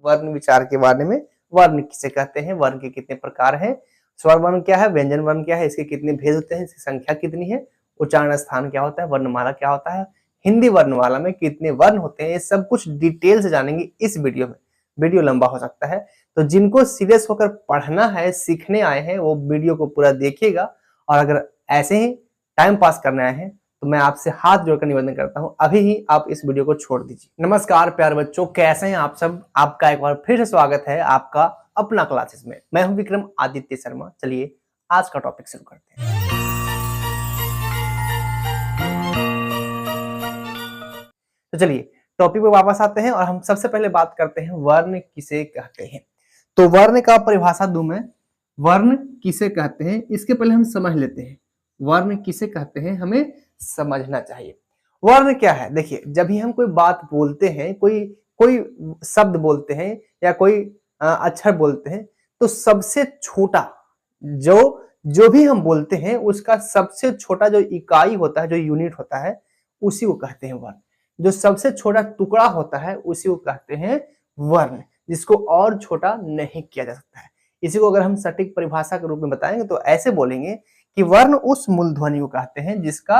वर्ण विचार के बारे में। वर्ण किसे कहते हैं, वर्ण के कितने प्रकार हैं, स्वर वर्ण क्या है, व्यंजन वर्ण क्या है, इसके कितने भेद होते हैं, इसकी संख्या कितनी है, उच्चारण स्थान क्या होता है, वर्णमाला क्या होता है, हिंदी वर्णमाला में कितने वर्ण होते हैं, ये सब कुछ डिटेल से जानेंगे इस वीडियो में। वीडियो लंबा हो सकता है, तो जिनको सीरियस होकर पढ़ना है, सीखने आए हैं, वो वीडियो को पूरा देखिएगा। और अगर ऐसे ही टाइम पास करने आए हैं तो मैं आपसे हाथ जोड़कर निवेदन करता हूं, अभी ही आप इस वीडियो को छोड़ दीजिए। नमस्कार प्यारे बच्चों, कैसे हैं आप सब। आपका एक बार फिर से स्वागत है आपका अपना क्लासेस में। मैं हूं विक्रम आदित्य शर्मा। चलिए आज का टॉपिक शुरू करते हैं। तो चलिए टॉपिक पे वापस आते हैं और हम सबसे पहले बात करते हैं वर्ण किसे कहते हैं। तो वर्ण का परिभाषा दूं मैं, वर्ण किसे कहते हैं इसके पहले हम समझ लेते हैं। वर्ण किसे कहते हैं हमें समझना चाहिए। वर्ण क्या है, देखिए जब भी हम कोई बात बोलते हैं, कोई कोई शब्द बोलते हैं या कोई अक्षर बोलते हैं, तो सबसे छोटा जो जो भी हम बोलते हैं उसका सबसे छोटा जो इकाई होता है, जो यूनिट होता है, उसी को कहते हैं वर्ण। जो सबसे छोटा टुकड़ा होता है उसी को कहते हैं वर्ण, जिसको और छोटा नहीं किया जा सकता है। इसी को अगर हम सटीक परिभाषा के रूप में बताएंगे तो ऐसे बोलेंगे कि वर्ण उस मूल ध्वनि को कहते हैं जिसका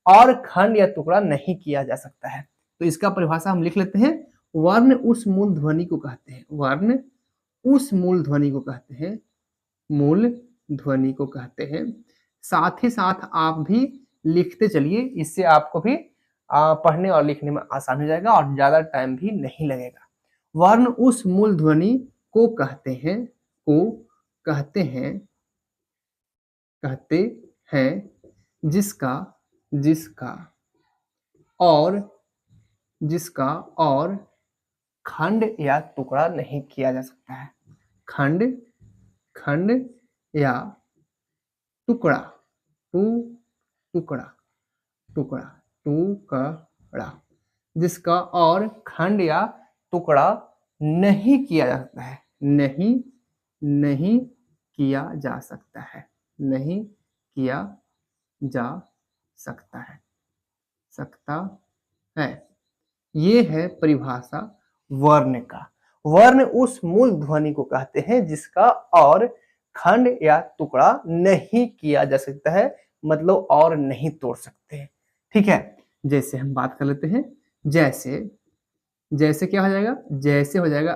और खंड या टुकड़ा नहीं किया जा सकता है। तो इसका परिभाषा हम लिख लेते हैं, वर्ण उस मूल ध्वनि को कहते हैं, वर्ण उस मूल ध्वनि को कहते हैं, मूल ध्वनि को कहते हैं। साथ ही साथ आप भी लिखते चलिए, इससे आपको भी पढ़ने और लिखने में आसान हो जाएगा और ज्यादा टाइम भी नहीं लगेगा। वर्ण उस मूल ध्वनि को कहते हैं, को कहते हैं, कहते हैं जिसका जिसका और खंड या टुकड़ा नहीं किया जा सकता है। खंड या टुकड़ा, टुकड़ा जिसका और खंड या टुकड़ा नहीं किया जा सकता है, नहीं किया जा सकता है, नहीं किया जा सकता है। ये है परिभाषा वर्ण का। वर्ण उस मूल ध्वनि को कहते हैं जिसका और खंड या टुकड़ा नहीं किया जा सकता है, मतलब और नहीं तोड़ सकते हैं। ठीक है, जैसे हम बात कर लेते हैं, जैसे क्या हो जाएगा, जैसे हो जाएगा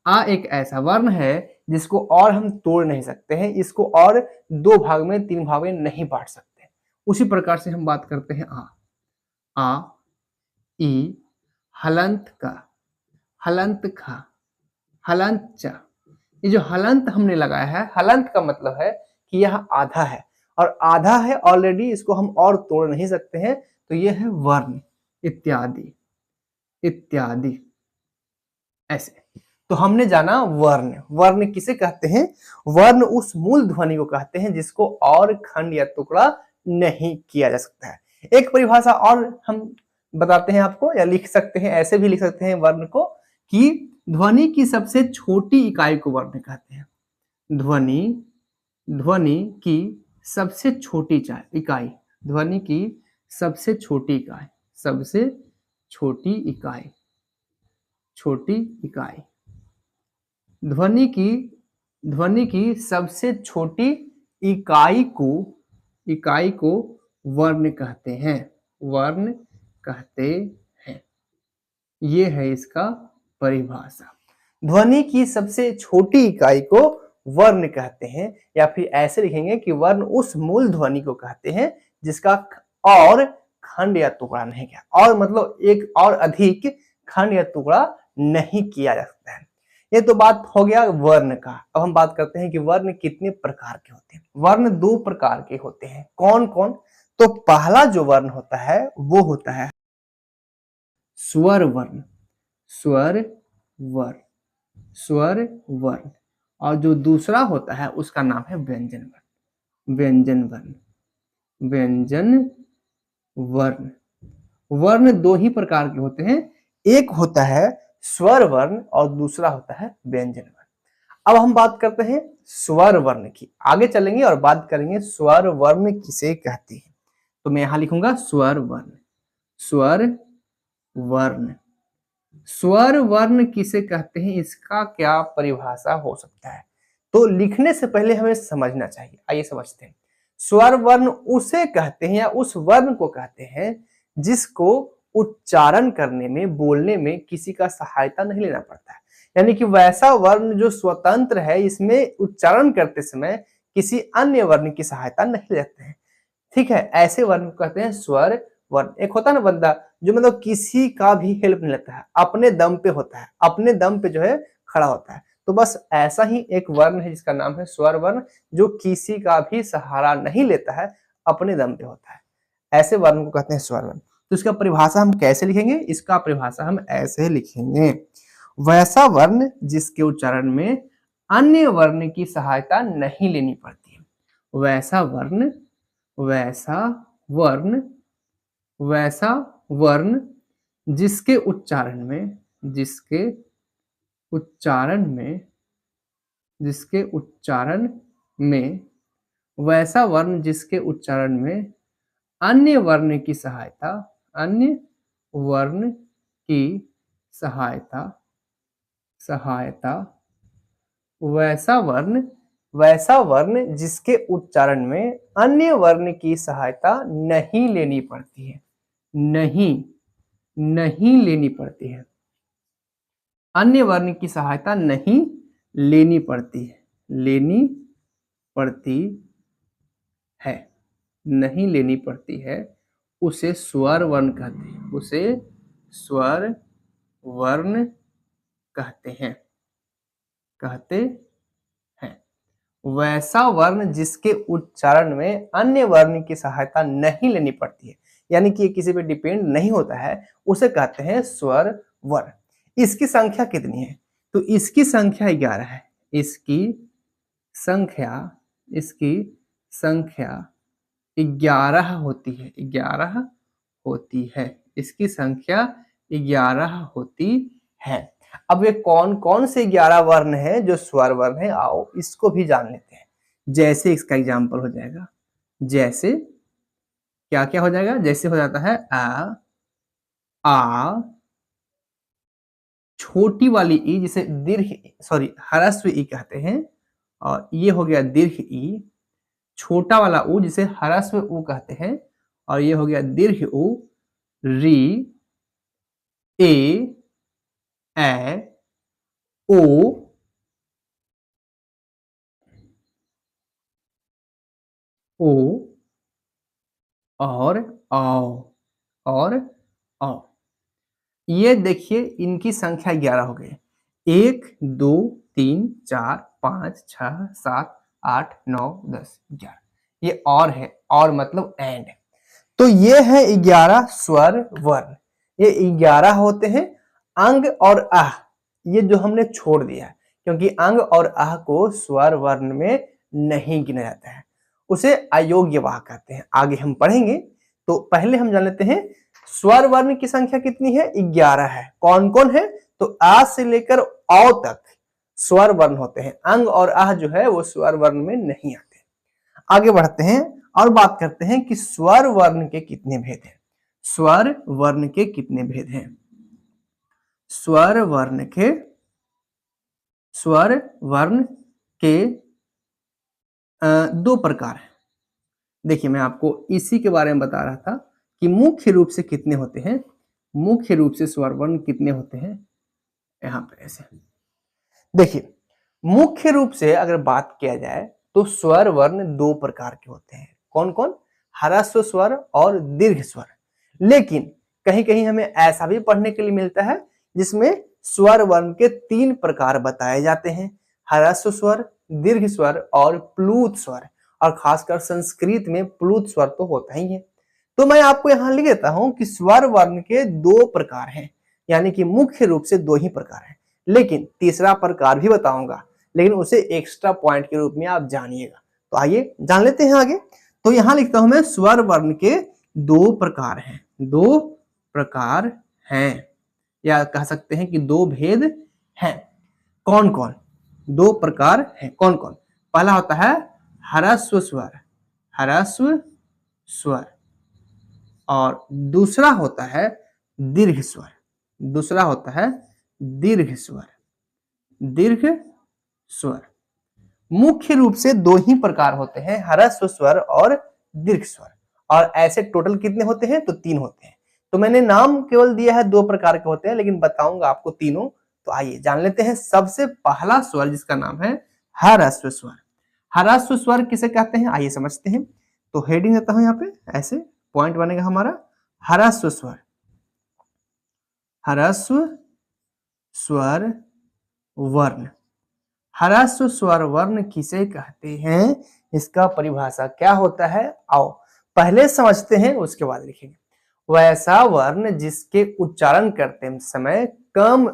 आ एक ऐसा वर्ण है जिसको और हम तोड़ नहीं सकते हैं, इसको और दो भाग में, तीन भाग में नहीं बांट सकते। उसी प्रकार से हम बात करते हैं आ, ई, हलंत का, हलंत खा, हलंत चा। ये जो हलंत हमने लगाया है, हलंत का मतलब है कि यह आधा है और आधा है ऑलरेडी, इसको हम और तोड़ नहीं सकते हैं, तो यह है वर्ण, इत्यादि इत्यादि। ऐसे तो हमने जाना वर्ण। वर्ण किसे कहते हैं, वर्ण उस मूल ध्वनि को कहते हैं जिसको और खंड या टुकड़ा नहीं किया जा सकता है। एक परिभाषा और हम बताते हैं आपको, या लिख सकते हैं, ऐसे भी लिख सकते हैं वर्ण को कि ध्वनि की सबसे छोटी इकाई को वर्ण कहते हैं। ध्वनि की सबसे छोटी इकाई, ध्वनि की सबसे छोटी इकाई, सबसे छोटी इकाई, ध्वनि की सबसे छोटी इकाई को वर्ण कहते हैं, वर्ण कहते हैं। ये है इसका परिभाषा। ध्वनि की सबसे छोटी इकाई को वर्ण कहते हैं, या फिर ऐसे लिखेंगे कि वर्ण उस मूल ध्वनि को कहते हैं जिसका और खंड या टुकड़ा नहीं किया, और मतलब एक और अधिक खंड या टुकड़ा नहीं किया जा सकता है। ये तो बात हो गया वर्ण का। अब हम बात करते हैं कि वर्ण कितने प्रकार के होते हैं। वर्ण दो प्रकार के होते हैं। कौन कौन? तो पहला जो वर्ण होता है वो होता है स्वर वर्ण, स्वर वर्ण, और जो दूसरा होता है उसका नाम है व्यंजन वर्ण। वर्ण दो ही प्रकार के होते हैं, एक होता है स्वर वर्ण और दूसरा होता है व्यंजन वर्ण। अब हम बात करते हैं स्वर वर्ण की, आगे चलेंगे और बात करेंगे स्वर वर्ण किसे कहते हैं। तो मैं यहां लिखूंगा स्वर वर्ण, स्वर वर्ण किसे कहते हैं, इसका क्या परिभाषा हो सकता है? तो लिखने से पहले हमें समझना चाहिए। आइए समझते हैं। स्वर वर्ण उसे कहते हैं या उस वर्ण को कहते हैं जिसको उच्चारण करने में, बोलने में किसी का सहायता नहीं लेना पड़ता है। यानी कि वैसा वर्ण जो स्वतंत्र है, इसमें उच्चारण करते समय किसी अन्य वर्ण की सहायता नहीं लेते हैं। ठीक है, ऐसे वर्ण को कहते हैं स्वर वर्ण। एक होता है ना बंदा जो मतलब किसी का भी हेल्प नहीं लेता है, अपने दम पे होता है, अपने दम पे जो है खड़ा होता है। तो बस ऐसा ही एक वर्ण है जिसका नाम है स्वर वर्ण, जो किसी का भी सहारा नहीं लेता है, अपने दम पे होता है। ऐसे वर्ण को कहते हैं स्वर वर्ण। तो इसका परिभाषा हम कैसे लिखेंगे? इसका परिभाषा हम ऐसे लिखेंगे, वैसा वर्ण जिसके उच्चारण में अन्य वर्ण की सहायता नहीं लेनी पड़ती है। वैसा वर्ण, वैसा वर्ण, वैसा वर्ण जिसके उच्चारण में, जिसके उच्चारण में, जिसके उच्चारण में, वैसा वर्ण जिसके उच्चारण में अन्य वर्ण की सहायता, अन्य वर्ण की सहायता, सहायता, वैसा वर्ण, वैसा वर्ण जिसके उच्चारण में अन्य वर्ण की सहायता नहीं लेनी पड़ती है, नहीं, नहीं लेनी पड़ती है, अन्य वर्ण की सहायता नहीं लेनी पड़ती है, लेनी पड़ती है, नहीं लेनी पड़ती है, उसे स्वर वर्ण कहते हैं, उसे स्वर वर्ण कहते हैं, कहते हैं। वैसा वर्ण जिसके उच्चारण में अन्य वर्ण की सहायता नहीं लेनी पड़ती है, यानी कि ये किसी पे डिपेंड नहीं होता है, उसे कहते हैं स्वर वर्ण। इसकी संख्या कितनी है? तो इसकी संख्या 11 है। इसकी संख्या, इसकी संख्या 11 होती है, 11 होती है। इसकी संख्या 11 होती है। अब ये कौन कौन से 11 वर्ण है जो स्वर वर्ण है, आओ इसको भी जान लेते हैं। जैसे इसका एग्जाम्पल हो जाएगा, जैसे क्या क्या हो जाएगा? जैसे हो जाता है आ, छोटी वाली ई जिसे दीर्घ, सॉरी ह्रस्व ई कहते हैं, और ये हो गया दीर्घ ई। छोटा वाला ऊ जिसे ह्रस्व ऊ कहते हैं, और ये हो गया दीर्घ ऊ। री, ए, ए, ओ, ओ, और औ, और औ। ये देखिए इनकी संख्या 11 हो गई। 1 2 3 4 5 6 7 8 9 10 11। ये और है, और मतलब एंड। तो ये है 11 स्वर वर्ण। ये 11 होते हैं। अंग और आह ये जो हमने छोड़ दिया है, क्योंकि अंग और आह को स्वर वर्ण में नहीं गिना जाता है, उसे अयोग्य वाह कहते हैं। आगे हम पढ़ेंगे। तो पहले हम जान लेते हैं स्वर वर्ण की संख्या कितनी है? 11 है। कौन कौन है? तो आ से लेकर औ तक स्वर वर्ण होते हैं। अंग और आह जो है वो स्वर वर्ण में नहीं आते। आगे बढ़ते हैं और बात करते हैं कि स्वर वर्ण के कितने भेद हैं। स्वर वर्ण के कितने भेद हैं? स्वर वर्ण के, स्वर वर्ण के 2 प्रकार हैं। देखिए मैं आपको इसी के बारे में बता रहा था कि मुख्य रूप से कितने होते हैं। मुख्य रूप से स्वर वर्ण कितने होते हैं, यहाँ पे ऐसे देखिए। मुख्य रूप से अगर बात किया जाए तो स्वर वर्ण 2 प्रकार के होते हैं। कौन कौन? ह्रस्व स्वर और दीर्घ स्वर। लेकिन कहीं कहीं हमें ऐसा भी पढ़ने के लिए मिलता है जिसमें स्वर वर्ण के 3 प्रकार बताए जाते हैं, ह्रस्व स्वर, दीर्घ स्वर और प्लूत स्वर। और खासकर संस्कृत में प्लूत स्वर तो होता ही है। तो मैं आपको यहाँ लिख देता हूं कि स्वर वर्ण के 2 प्रकार हैं, यानी कि मुख्य रूप से 2 ही प्रकार हैं, लेकिन तीसरा प्रकार भी बताऊंगा, लेकिन उसे एक्स्ट्रा पॉइंट के रूप में आप जानिएगा। तो आइए जान लेते हैं आगे। तो यहां लिखता हूं मैं स्वर वर्ण के 2 प्रकार हैं, 2 प्रकार हैं, या कह सकते हैं कि 2 भेद हैं। कौन कौन 2 प्रकार हैं? कौन कौन? पहला होता है ह्रस्व स्वर, ह्रस्व स्वर, और दूसरा होता है दीर्घ स्वर, दूसरा होता है दीर्घ स्वर। दीर्घ स्वर मुख्य रूप से दो ही प्रकार होते हैं, ह्रस्व स्वर और दीर्घ स्वर। और ऐसे टोटल कितने होते हैं? तो 3 होते हैं। तो मैंने नाम केवल दिया है 2 प्रकार के होते हैं, लेकिन बताऊंगा आपको तीनों। तो आइए जान लेते हैं। सबसे पहला स्वर जिसका नाम है ह्रस्व स्वर। ह्रस्व स्वर किसे कहते हैं आइए समझते हैं। तो हेडिंग देता हूं यहाँ पे, ऐसे पॉइंट बनेगा हमारा ह्रस्व स्वर। ह्रस्व स्वर वर्ण। ह्रस्व स्वर वर्ण किसे कहते हैं, इसका परिभाषा क्या होता है, आओ पहले समझते हैं उसके बाद लिखेंगे। वैसा वर्ण जिसके उच्चारण करते समय कम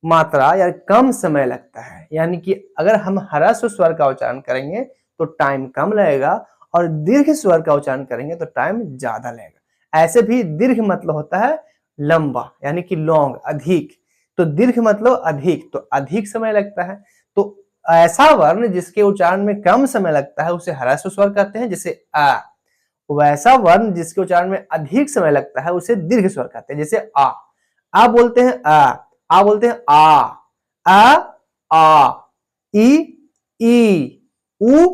मात्रा या कम समय लगता है। यानी कि अगर हम ह्रस्व स्वर का उच्चारण करेंगे तो टाइम कम लगेगा, और दीर्घ स्वर का उच्चारण करेंगे तो टाइम ज्यादा लगेगा। ऐसे भी दीर्घ मतलब होता है लंबा, यानी कि लॉन्ग, अधिक। तो दीर्घ मतलब अधिक, तो अधिक समय लगता है। तो ऐसा वर्ण जिसके उच्चारण में कम समय लगता है उसे ह्रस्व स्वर कहते हैं, जैसे आ। वैसा वर्ण जिसके उच्चारण में अधिक समय लगता है उसे दीर्घ स्वर कहते हैं, जैसे आ बोलते हैं आ बोलते हैं आ ई उ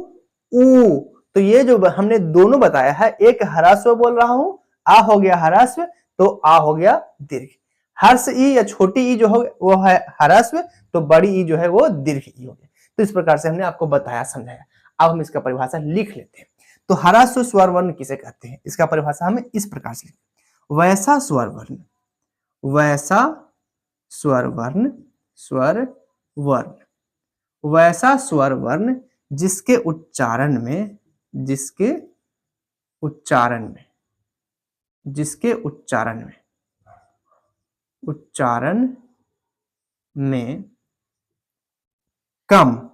ऊ। तो ये जो हमने दोनों बताया है, एक ह्रस्व बोल रहा हूं, आ हो गया ह्रस्व, तो आ हो गया दीर्घ। हर्ष ई या छोटी ई जो हो वो है ह्रस्व, तो बड़ी ई जो है वो दीर्घ ई हो गया। तो इस प्रकार से हमने आपको बताया, समझाया। अब हम इसका परिभाषा लिख लेते हैं। तो ह्रस्व स्वर वर्ण किसे कहते हैं, इसका परिभाषा हमें इस प्रकार से, वैसा स्वर वर्ण। वैसा स्वर वर्ण, स्वर वर्ण। वैसा स्वर वर्ण जिसके उच्चारण में, जिसके उच्चारण में, जिसके उच्चारण में, उच्चारण में कम,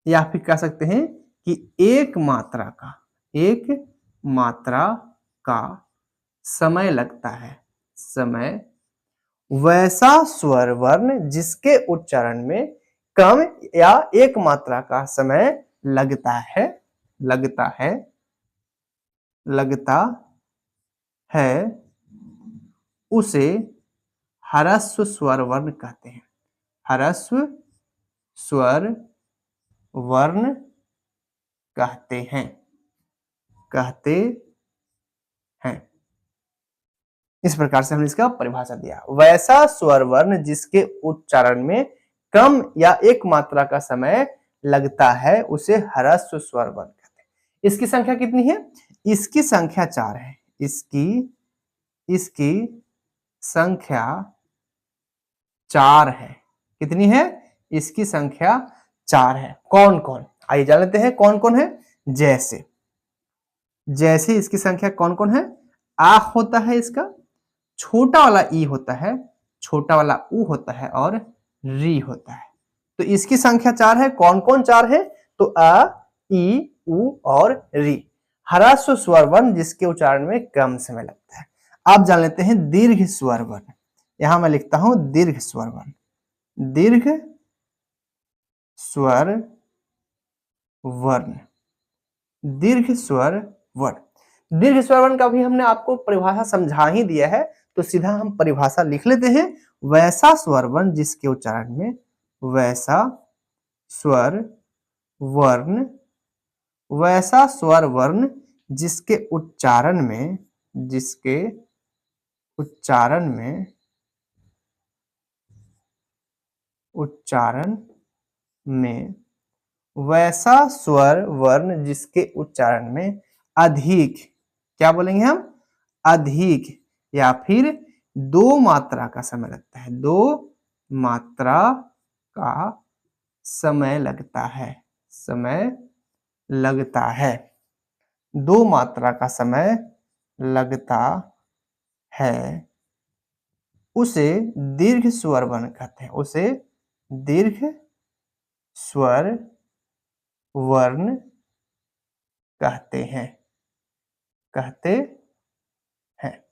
या फिर कह सकते हैं कि एक मात्रा का समय लगता है, समय। वैसा स्वर वर्ण जिसके उच्चारण में कम या एक मात्रा का समय लगता है, लगता है, लगता है, उसे ह्रस्व स्वर वर्ण कहते हैं। ह्रस्व स्वर वर्ण कहते हैं, कहते हैं। इस प्रकार से हमने इसका परिभाषा दिया। वैसा स्वर वर्ण जिसके उच्चारण में कम या एक मात्रा का समय लगता है उसे ह्रस्व स्वर वर्ण कहते हैं। इसकी संख्या कितनी है? इसकी संख्या 4 है। इसकी संख्या 4 है। कितनी है? इसकी संख्या 4 है। कौन कौन, आइए जान लेते हैं कौन कौन है। जैसे जैसे इसकी संख्या कौन कौन है, आ होता है इसका, छोटा वाला ई होता है, छोटा वाला ऊ होता है, और री होता है। तो इसकी संख्या 4 है। कौन कौन 4 है? तो आ, ई, ऊ और री। ह्रस्व स्वर वर्ण जिसके उच्चारण में कम समय लगता है। अब जान लेते हैं दीर्घ स्वर वर्ण। यहां मैं लिखता हूं दीर्घ स्वर वर्ण। दीर्घ स्वर वर्ण, दीर्घ स्वर वर्ण। दीर्घ स्वर वर्ण का भी हमने आपको परिभाषा समझा ही दिया है, तो सीधा हम परिभाषा लिख लेते हैं। वैसा स्वर वर्ण जिसके उच्चारण में, वैसा स्वर वर्ण, वैसा स्वर वर्ण जिसके उच्चारण में, जिसके उच्चारण में, उच्चारण में, वैसा स्वर वर्ण जिसके उच्चारण में अधिक, क्या बोलेंगे हम, अधिक या फिर 2 मात्रा का समय लगता है, 2 मात्रा का समय लगता है, समय लगता है, 2 मात्रा का समय लगता है, उसे दीर्घ स्वर वर्ण कहते हैं। उसे दीर्घ स्वर वर्ण कहते हैं, कहते हैं।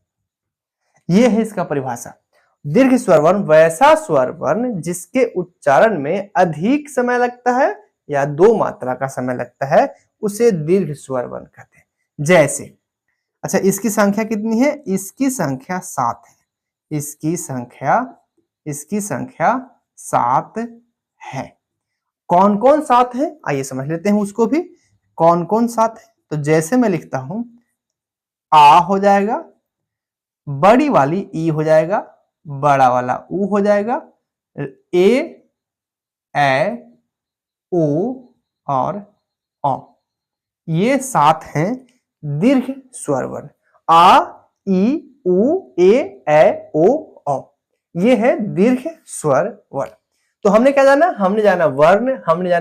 यह है इसका परिभाषा। दीर्घ स्वर वर्ण वैसा स्वर वर्ण जिसके उच्चारण में अधिक समय लगता है या 2 मात्रा का समय लगता है, उसे दीर्घ स्वर वर्ण कहते हैं। जैसे, अच्छा इसकी संख्या कितनी है? इसकी संख्या 7 है। इसकी संख्या 7 है। कौन कौन 7 है आइए समझ लेते हैं उसको भी। कौन कौन 7 है, तो जैसे मैं लिखता हूं आ हो जाएगा, बड़ी वाली ई हो जाएगा, बड़ा वाला ऊ हो जाएगा, ए ओ और औ। ये 7 हैं दीर्घ स्वर वर्ण। आ ई उ ए ओ औ, ये है दीर्घ स्वर वर्ण। तो हमने क्या जाना, हमने जाना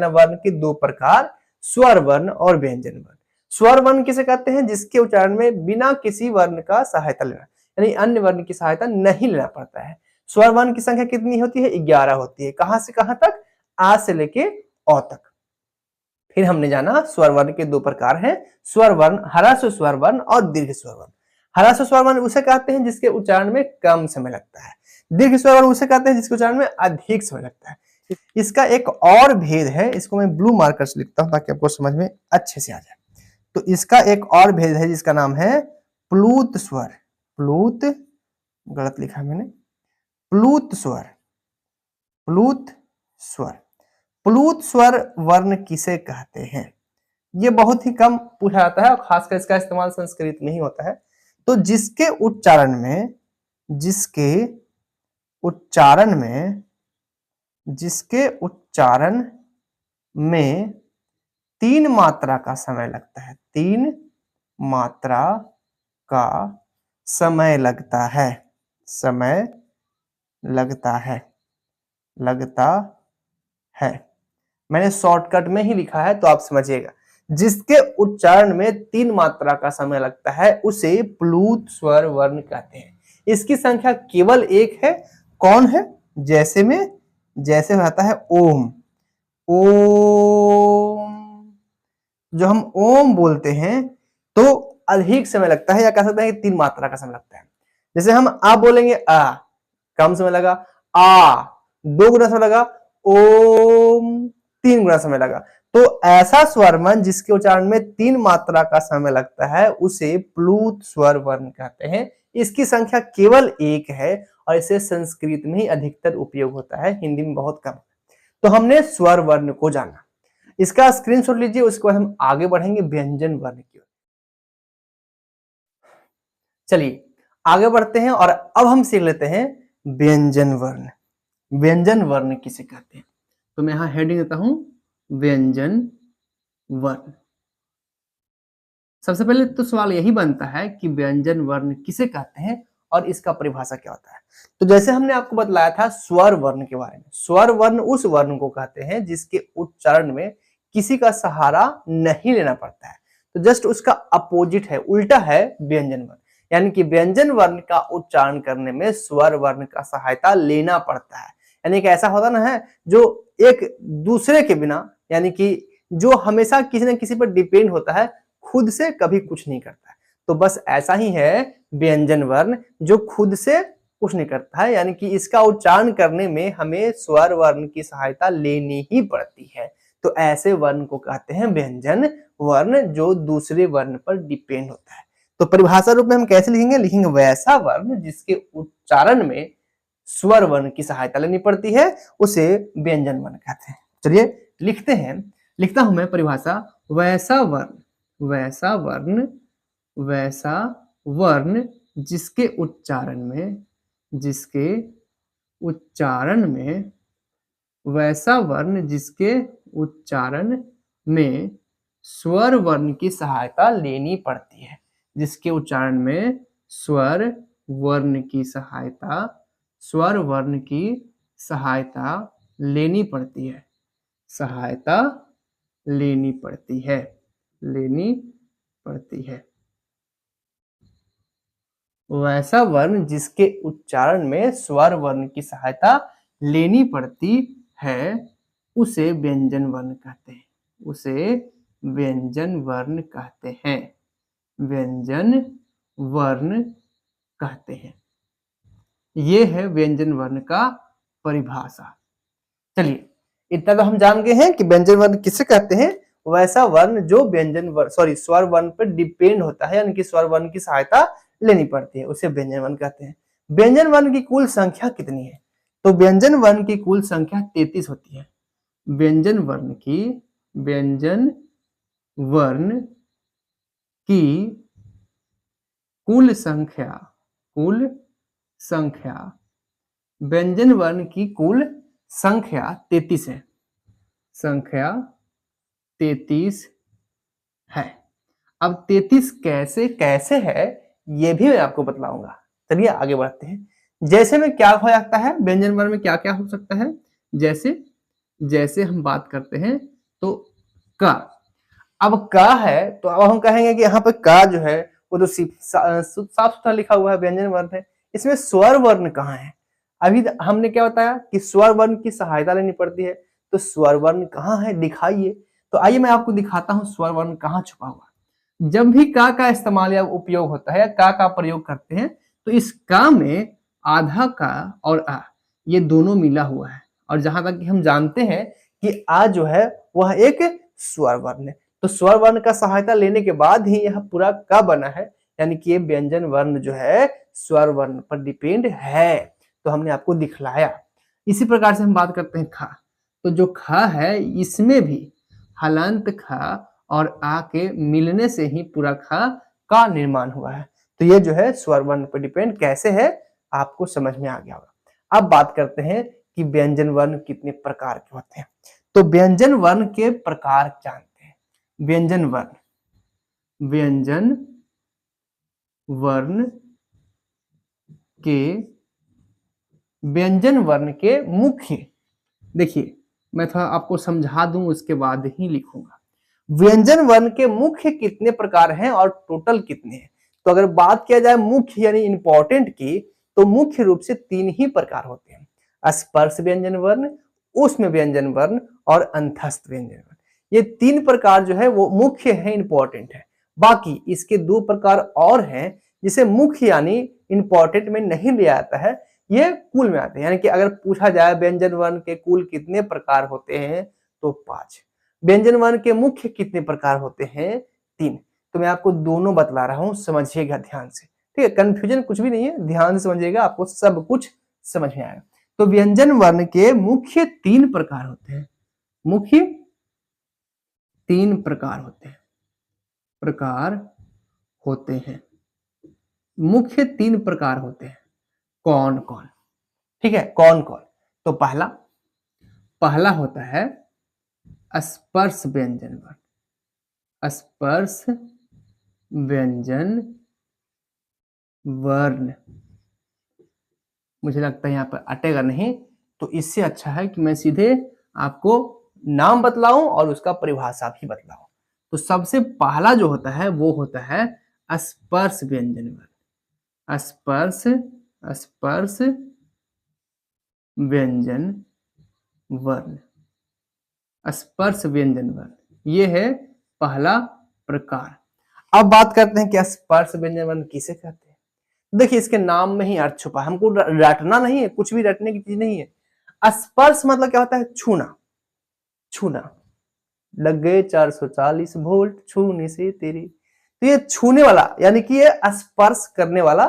वर्ण के 2 प्रकार, स्वर वर्ण और व्यंजन वर्ण। स्वर वर्ण किसे कहते हैं, जिसके उच्चारण में बिना किसी वर्ण का सहायता लेना, यानी अन्य वर्ण की सहायता नहीं लेना पड़ता है। स्वर वर्ण की संख्या कितनी होती है, 11 होती है। कहां से कहां तक, आ से लेके औ तक। फिर हमने जाना स्वर वर्ण के 2 प्रकार हैं, स्वर वर्ण, ह्रस्व स्वर वर्ण और दीर्घ स्वर वर्ण। ह्रस्व स्वर वर्ण उसे कहते हैं जिसके उच्चारण में कम समय लगता है। दीर्घ स्वर वर्ण उसे कहते हैं जिसके उच्चारण में अधिक समय लगता है। इसका एक और भेद है, इसको मैं ब्लू मार्कर से लिखता हूं ताकि आपको समझ में अच्छे से आ जाए। तो इसका एक और भेद है जिसका नाम है प्लूत स्वर। प्लूत, गलत लिखा मैंने, प्लूत स्वर। प्लूत स्वर, प्लूत स्वर वर्ण किसे कहते हैं, ये बहुत ही कम पूछा जाता है और खासकर इसका इस्तेमाल संस्कृत में ही होता है। तो जिसके उच्चारण में, जिसके उच्चारण में 3 मात्रा का समय लगता है, 3 मात्रा का समय लगता है, समय लगता है। मैंने शॉर्टकट में ही लिखा है तो आप समझिएगा। जिसके उच्चारण में 3 मात्रा का समय लगता है उसे प्लूत स्वर वर्ण कहते हैं। इसकी संख्या केवल 1 है। कौन है, जैसे होता है ओम। ओम, जो हम ओम बोलते हैं तो अधिक समय लगता है, या कह सकते हैं कि 3 मात्रा का समय लगता है। जैसे हम आ बोलेंगे, आ कम समय लगा, आ 2 गुना समय लगा, ओम 3 गुना समय लगा। तो ऐसा स्वर वर्ण जिसके उच्चारण में 3 मात्रा का समय लगता है उसे प्लूत स्वर वर्ण कहते हैं। इसकी संख्या केवल 1 है और इसे संस्कृत में ही अधिकतर उपयोग होता है, हिंदी में बहुत कम। तो हमने स्वर वर्ण को जाना, इसका स्क्रीनशॉट लीजिए, उसके बाद हम आगे बढ़ेंगे व्यंजन वर्ण की ओर। चलिए आगे बढ़ते हैं और अब हम सीख लेते हैं व्यंजन वर्ण। व्यंजन वर्ण किसे कहते हैं, तो मैं यहां हेडिंग देता हूं व्यंजन वर्ण। सबसे पहले तो सवाल यही बनता है कि व्यंजन वर्ण किसे कहते हैं और इसका परिभाषा क्या होता है। तो जैसे हमने आपको बतलाया था स्वर वर्ण के बारे में, स्वर वर्ण उस वर्ण को कहते हैं जिसके उच्चारण में किसी का सहारा नहीं लेना पड़ता है। तो जस्ट उसका अपोजिट है, उल्टा है व्यंजन वर्ण। यानी कि व्यंजन वर्ण का उच्चारण करने में स्वर वर्ण का सहायता लेना पड़ता है। यानी कि ऐसा होता ना है जो एक दूसरे के बिना, यानी कि जो हमेशा किसी न किसी पर डिपेंड होता है, खुद से कभी कुछ नहीं करता है। तो बस ऐसा ही है व्यंजन वर्ण, जो खुद से कुछ नहीं करता है, यानी कि इसका उच्चारण करने में हमें स्वर वर्ण की सहायता लेनी ही पड़ती है। तो ऐसे वर्ण को कहते हैं व्यंजन वर्ण, जो दूसरे वर्ण पर डिपेंड होता है। तो परिभाषा रूप में हम कैसे लिखेंगे, लिखेंगे वैसा वर्ण जिसके उच्चारण में स्वर वर्ण की सहायता लेनी पड़ती है उसे व्यंजन वर्ण कहते हैं। चलिए लिखते हैं, लिखता हूं मैं परिभाषा। वैसा वर्ण जिसके उच्चारण में वैसा वर्ण जिसके उच्चारण में स्वर वर्ण की सहायता लेनी पड़ती है, जिसके उच्चारण में स्वर वर्ण की सहायता लेनी पड़ती है, वैसा वर्ण जिसके उच्चारण में स्वर वर्ण की सहायता लेनी पड़ती है उसे व्यंजन वर्ण कहते हैं, व्यंजन वर्ण कहते हैं। ये है व्यंजन वर्ण का परिभाषा। चलिए इतना तो हम जान गए हैं कि व्यंजन वर्ण किसे कहते हैं, वैसा वर्ण जो स्वर वर्ण पर डिपेंड होता है, यानी कि स्वर वर्ण की सहायता लेनी पड़ती है, उसे व्यंजन वर्ण कहते हैं। व्यंजन वर्ण की कुल संख्या कितनी है? तो व्यंजन वर्ण की कुल संख्या 33 होती है। व्यंजन वर्ण की कुल संख्या व्यंजन वर्ण की कुल संख्या 33 है। संख्या 33 है। अब 33 कैसे कैसे है ये भी मैं आपको बतलाऊंगा। चलिए आगे बढ़ते हैं। जैसे में क्या हो सकता है, व्यंजन वर्ण में क्या क्या हो सकता है, जैसे हम बात करते हैं तो का। अब का है तो अब हम कहेंगे कि यहाँ पे का जो है वो तो साफ सुथरा लिखा हुआ है, व्यंजन वर्ण है। इसमें स्वर वर्ण कहाँ है? अभी हमने क्या बताया कि स्वर वर्ण की सहायता लेनी पड़ती है। तो स्वर वर्ण कहाँ है दिखाइए। तो आइए मैं आपको दिखाता हूँ स्वर वर्ण कहाँ छुपा हुआ। जब भी का इस्तेमाल या उपयोग होता है, का प्रयोग करते हैं, तो इस का में आधा का और आ ये दोनों मिला हुआ है। और जहां तक कि हम जानते हैं कि आ जो है वह एक स्वर वर्ण है। तो स्वर वर्ण का सहायता लेने के बाद ही यह पूरा का बना है, यानी कि ये व्यंजन वर्ण जो है स्वर वर्ण पर डिपेंड है। तो हमने आपको दिखलाया। इसी प्रकार से हम बात करते हैं खा। तो जो खा है इसमें भी हलंत खा और आ के मिलने से ही पूरा खा का निर्माण हुआ है। तो ये जो है स्वर वर्ण पर डिपेंड कैसे है आपको समझ में आ गया होगा। अब बात करते हैं कि व्यंजन वर्ण कितने प्रकार के होते हैं। तो व्यंजन वर्ण के प्रकार जानते हैं। व्यंजन वर्ण के मुख्य, देखिए मैं थोड़ा आपको समझा दूं उसके बाद ही लिखूंगा। व्यंजन वर्ण के मुख्य कितने प्रकार हैं और टोटल कितने हैं? तो अगर बात किया जाए मुख्य यानी इंपॉर्टेंट की, तो मुख्य रूप से 3 ही प्रकार होते हैं। स्पर्श व्यंजन वर्ण, ऊष्म व्यंजन वर्ण और अंतस्थ व्यंजन वर्ण। ये 3 प्रकार जो है वो मुख्य है, इंपॉर्टेंट है। बाकी इसके 2 प्रकार और हैं जिसे मुख्य यानी इंपॉर्टेंट में नहीं लिया जाता है, ये कुल में आते हैं। यानी कि अगर पूछा जाए व्यंजन वर्ण के कुल कितने प्रकार होते हैं तो 5। व्यंजन वर्ण के मुख्य कितने प्रकार होते हैं? 3। तो मैं आपको दोनों बतला रहा हूं, समझिएगा ध्यान से। ठीक है, कंफ्यूजन कुछ भी नहीं है, ध्यान से समझिएगा, आपको सब कुछ समझ में आएगा। तो व्यंजन वर्ण के मुख्य 3 प्रकार होते हैं। मुख्य 3 प्रकार होते हैं। मुख्य 3 प्रकार होते हैं। कौन कौन? ठीक है, कौन कौन? तो पहला होता है स्पर्श व्यंजन वर्ण। स्पर्श व्यंजन वर्ण, मुझे लगता है यहाँ पर अटेगा नहीं, तो इससे अच्छा है कि मैं सीधे आपको नाम बतलाऊं और उसका परिभाषा भी बतलाऊं। तो सबसे पहला जो होता है वो होता है स्पर्श व्यंजन वर्ण। स्पर्श व्यंजन वर्ण। स्पर्श व्यंजन वर्ण ये है पहला प्रकार। अब बात करते हैं कि स्पर्श व्यंजन वर्ण किसे कहते हैं। देखिए इसके नाम में ही अर्थ छुपा है, हमको रटना नहीं है, कुछ भी रटने की चीज नहीं है। स्पर्श मतलब क्या होता है? छूना। लग गए 440 वोल्ट छूने से तेरी। तो ये छूने वाला यानी कि ये स्पर्श करने वाला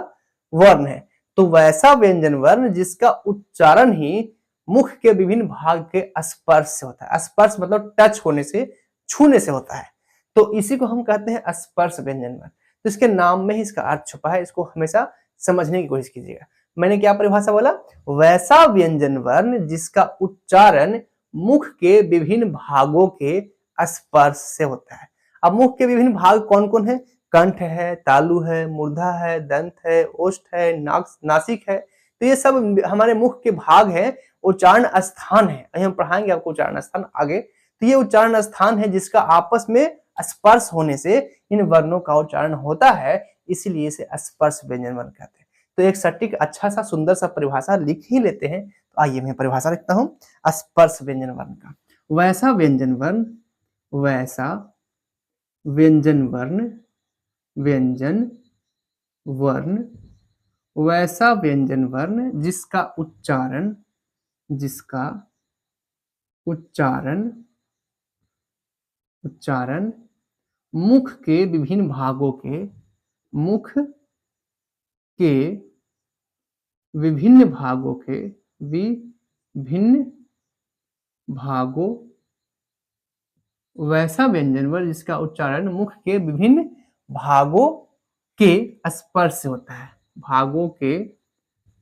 वर्ण है। तो वैसा व्यंजन वर्ण जिसका उच्चारण ही मुख के विभिन्न भाग के स्पर्श से होता है। स्पर्श मतलब टच होने से, छूने से होता है। तो इसी को हम कहते हैं स्पर्श व्यंजन वर्ण। तो इसके नाम में ही इसका अर्थ छुपा है, इसको हमेशा समझने की कोशिश कीजिएगा। मैंने क्या परिभाषा बोला? वैसा व्यंजन वर्ण जिसका उच्चारण मुख के विभिन्न भागों के स्पर्श से होता है। अब मुख के विभिन्न भाग कौन कौन है? कंठ है, तालु है, मूर्धा है, दंत है, ओष्ठ है, नासिक है। तो ये सब हमारे मुख के भाग हैं, उच्चारण स्थान है। हम पढ़ाएंगे आपको उच्चारण स्थान आगे। तो ये उच्चारण स्थान है जिसका आपस में स्पर्श होने से इन वर्णों का उच्चारण होता है, इसीलिए इसे स्पर्श व्यंजन वर्ण कहते हैं। तो एक सटीक अच्छा सा सुंदर सा परिभाषा लिख ही लेते हैं। तो आइए मैं परिभाषा लिखता हूं स्पर्श व्यंजन वर्ण का। वैसा व्यंजन वर्ण वैसा व्यंजन वर्ण जिसका उच्चारण मुख के विभिन्न भागों के विभिन्न भागों के विभिन्न भागों वैसा व्यंजन वर्ण जिसका उच्चारण मुख के विभिन्न भागों के स्पर्श से होता है। भागों के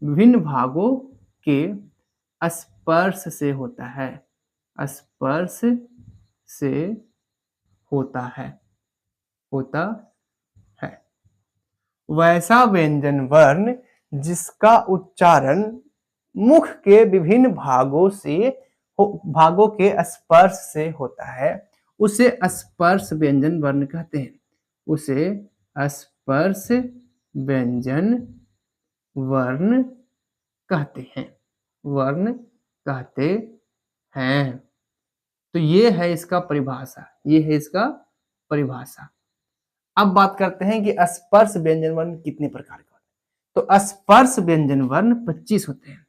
विभिन्न भागों के स्पर्श से होता है। स्पर्श से होता है वैसा व्यंजन वर्ण जिसका उच्चारण मुख के विभिन्न भागों के स्पर्श से होता है उसे स्पर्श व्यंजन वर्ण कहते हैं। उसे स्पर्श व्यंजन वर्ण कहते हैं। तो ये है इसका परिभाषा। अब बात करते हैं कि स्पर्श व्यंजन वर्ण कितने प्रकार के होते हैं। तो स्पर्श व्यंजन वर्ण 25 होते हैं।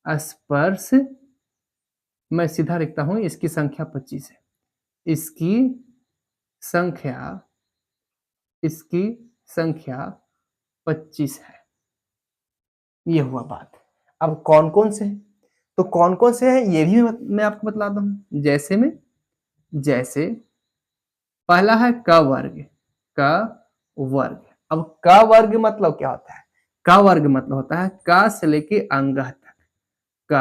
स्पर्श, मैं सीधा लिखता हूं, इसकी संख्या 25 है। इसकी संख्या 25 है। ये हुआ बात। अब कौन कौन से हैं? तो कौन कौन से हैं ये भी मैं आपको बतलाता हूं। जैसे पहला है क वर्ग। अब क वर्ग मतलब क्या होता है? क वर्ग मतलब होता है क से लेके अंग तक। क,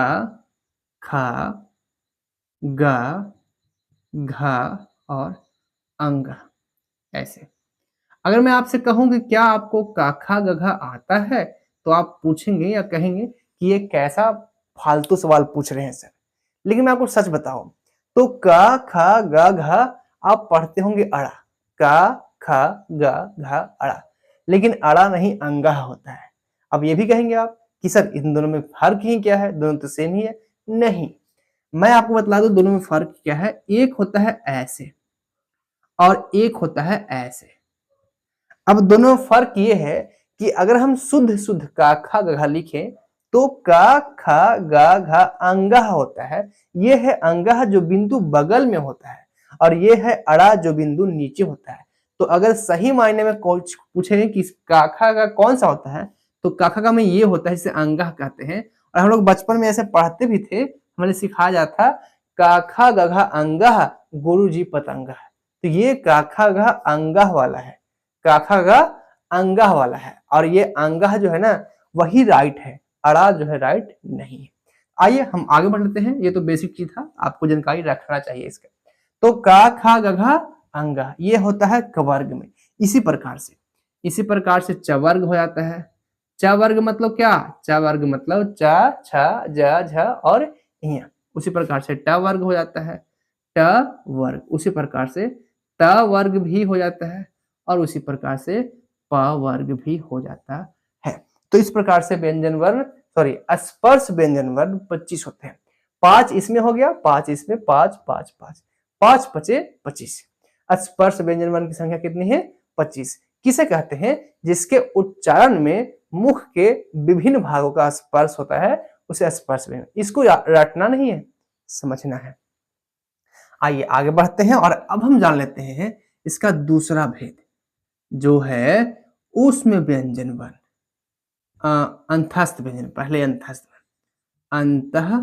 ख, ग, घ और अंग, ऐसे। अगर मैं आपसे कहूं कि क्या आपको क ख ग घ आता है, तो आप पूछेंगे या कहेंगे कि ये कैसा फालतू सवाल पूछ रहे हैं सर। लेकिन मैं आपको सच बताऊं तो क ख ग घ आप पढ़ते होंगे अड़ा। क ख ग घ अड़ा, लेकिन अड़ा नहीं अंगा होता है। अब ये भी कहेंगे आप कि सर इन दोनों में फर्क ही क्या है, दोनों तो सेम ही है। नहीं, मैं आपको बतला दूं दोनों में फर्क क्या है। एक होता है ऐसे और एक होता है ऐसे। अब दोनों में फर्क ये है कि अगर हम शुद्ध का खा ग घा लिखें तो का खा गा घा अंगा होता है। ये है अंगा जो बिंदु बगल में होता है, और ये है अड़ा जो बिंदु नीचे होता है। तो अगर सही मायने में कुछ पूछे कि काखा का कौन सा होता है, तो काखा का में ये होता है जिसे अंगा कहते हैं। और हम लोग बचपन में ऐसे पढ़ते भी थे, हमें सिखाया जाता काखा गघा अंगा गुरु जी पतंगा। तो ये काखा गा अंगा वाला है, काखा गा अंगा वाला है, और ये अंगा जो है ना वही राइट है, अड़ा जो है राइट नहीं है। आइए हम आगे बढ़ते हैं। ये तो बेसिक चीज था, आपको जानकारी रखना चाहिए इसका। तो का खा गघा अंगा ये होता है कवर्ग में। इसी प्रकार से चवर्ग हो जाता है। चवर्ग मतलब क्या? चवर्ग मतलब च छ ज झ और य। उसी प्रकार से ट वर्ग हो जाता है। ट वर्ग उसी प्रकार से त वर्ग भी हो जाता है, और उसी प्रकार से प वर्ग भी हो जाता है। तो इस प्रकार से व्यंजन वर्ण स्पर्श व्यंजन वर्ण 25 होते हैं। 5 इसमें हो गया, 5 इसमें, 5 5 5 5 पचे 25। स्पर्श व्यंजन वर्ण की संख्या कितनी है? 25। किसे कहते हैं? जिसके उच्चारण में मुख के विभिन्न भागों का स्पर्श होता है उसे स्पर्श व्यंजन। इसको रटना नहीं है, समझना है। आइए आगे बढ़ते हैं और अब हम जान लेते हैं इसका दूसरा भेद जो है ऊष्म व्यंजन वर्ण। अंतस्थ व्यंजन, पहले अंतस्थ अंतः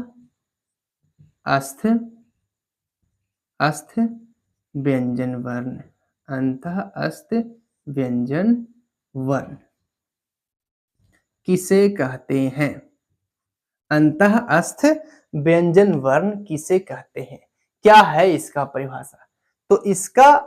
अस्थ व्यंजन वर्ण। अंतः अस्थ व्यंजन वर्ण किसे कहते हैं? अंतः अस्थ व्यंजन वर्ण किसे कहते हैं? क्या है इसका परिभाषा? तो इसका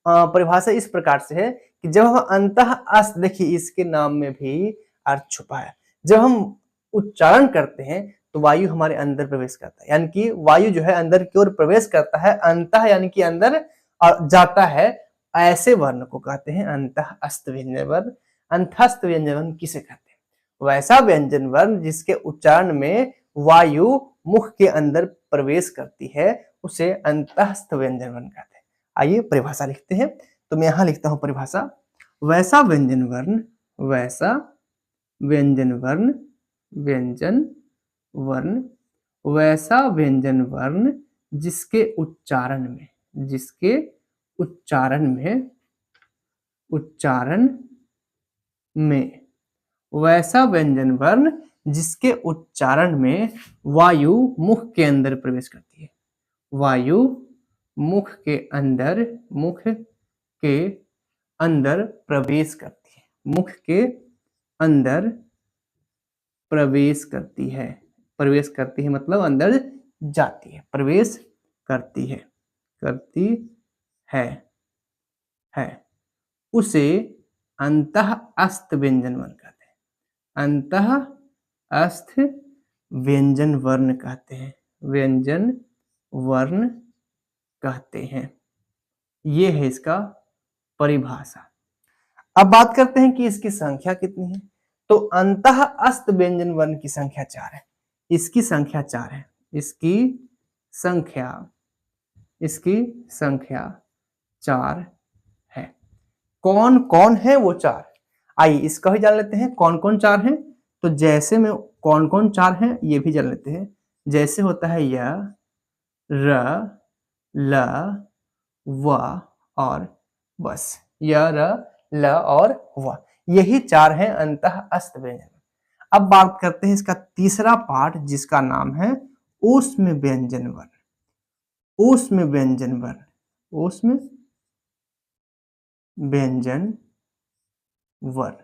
परिभाषा इस प्रकार से है कि जब हम अंतः अस्थ, देखिए इसके नाम में भी अर्थ छुपा है। जब हम उच्चारण करते हैं तो वायु हमारे अंदर प्रवेश करता है, यानी कि वायु जो है अंदर की ओर प्रवेश करता है। अंतः यानी कि अंदर जाता है, ऐसे वर्ण को कहते हैं अंतः अस्थ व्यंजन वर्ण। अंतस्थ व्यंजन वर्ण किसे कहते हैं? वैसा व्यंजन वर्ण जिसके उच्चारण में वायु मुख के अंदर प्रवेश करती है उसे अंतस्थ व्यंजन वर्ण कहते हैं। आइए परिभाषा लिखते हैं। तो मैं यहां लिखता हूं परिभाषा। वैसा व्यंजन वर्ण वैसा व्यंजन वर्ण जिसके उच्चारण में वैसा व्यंजन वर्ण जिसके उच्चारण में वायु मुख के अंदर प्रवेश करती है। वायु मुख के अंदर प्रवेश करती है। मुख के अंदर प्रवेश करती है। प्रवेश करती है मतलब अंदर जाती है, प्रवेश करती है, है। उसे अंतःस्थ व्यंजन वर्ण कहते हैं। अंतःस्थ व्यंजन वर्ण कहते हैं। व्यंजन वर्ण कहते हैं। ये है इसका परिभाषा। अब बात करते हैं कि इसकी संख्या कितनी है। तो अंतःस्थ व्यंजन वर्ण की संख्या 4 है। इसकी संख्या 4 है। इसकी संख्या 4 है। कौन कौन है वो 4? आइए इसका भी जान लेते हैं कौन कौन 4 हैं। तो जैसे में कौन कौन 4 हैं ये भी जान लेते हैं। जैसे होता है य, र, ल, व और बस। य, र, ल और व, यही 4 हैं अंतःस्थ व्यंजन। अब बात करते हैं इसका तीसरा पार्ट जिसका नाम है ऊष्म व्यंजन वर्ण। ऊष्म व्यंजन वर्ण, ऊष्म व्यंजन वर्ण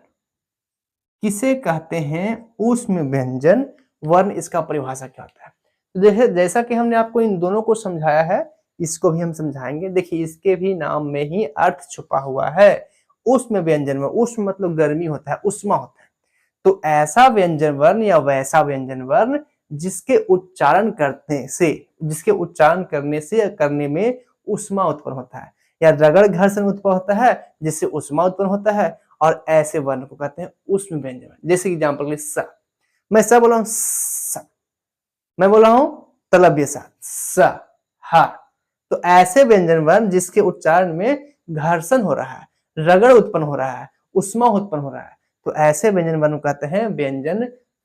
किसे कहते हैं? ऊष्म व्यंजन वर्ण, इसका परिभाषा क्या होता है? तो जैसा कि हमने आपको इन दोनों को समझाया है, इसको भी हम समझाएंगे। देखिए इसके भी नाम में ही अर्थ छुपा हुआ है। ऊष्म व्यंजन वर्ण, ऊष्म मतलब गर्मी होता है, उष्मा होता है। तो ऐसा व्यंजन वर्ण या वैसा व्यंजन वर्ण जिसके उच्चारण करने में उष्मा उत्पन्न होता है, या रगड़ घर्षण उत्पन्न होता है जिससे उष्मा उत्पन्न होता है, और ऐसे वर्ण को कहते हैं ऊष्म व्यंजन वर्ण। जैसे एग्जांपल के लिए स, मैं स बोला हूं स, मैं बोला हूं तलव्य स, हा। तो ऐसे व्यंजन वर्ण जिसके उच्चारण में घर्षण हो रहा है, रगड़ उत्पन्न हो रहा है, उष्मा उत्पन्न हो रहा है, तो ऐसे व्यंजन वर्ण कहते हैं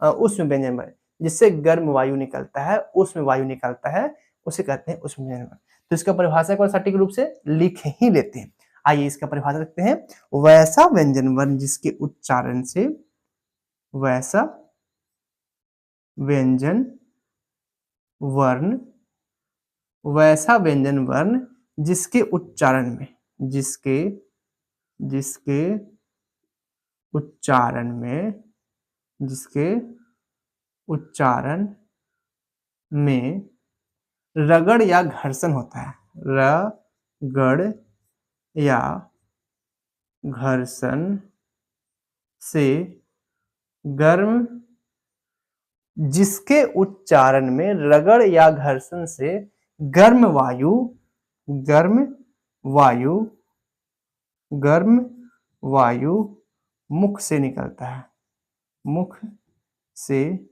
ऊष्म व्यंजन वर्ण। जिससे गर्म वायु निकलता है, उष्म वायु निकलता है, उसे कहते हैं ऊष्म व्यंजन वर्ण। तो इसका परिभाषा को सटीक रूप से लिख ही लेते हैं। आइए इसका परिभाषा लिखते हैं। वैसा व्यंजन वर्ण जिसके उच्चारण से, वैसा व्यंजन वर्ण, वैसा व्यंजन वर्ण जिसके उच्चारण में, जिसके उच्चारण में रगड़ या घर्षण होता है। रगड़ या घर्षण से गर्म, जिसके उच्चारण में रगड़ या घर्षण से गर्म वायु मुख से निकलता है, मुख से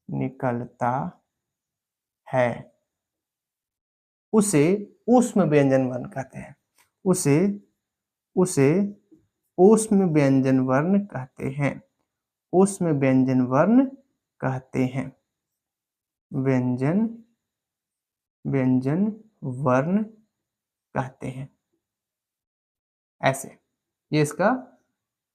निकलता है, उसे ऊष्म व्यंजन वर्ण कहते हैं। उसे ऊष्म व्यंजन वर्ण कहते हैं। ऊष्म व्यंजन वर्ण कहते हैं। व्यंजन वर्ण कहते हैं। ऐसे, ये इसका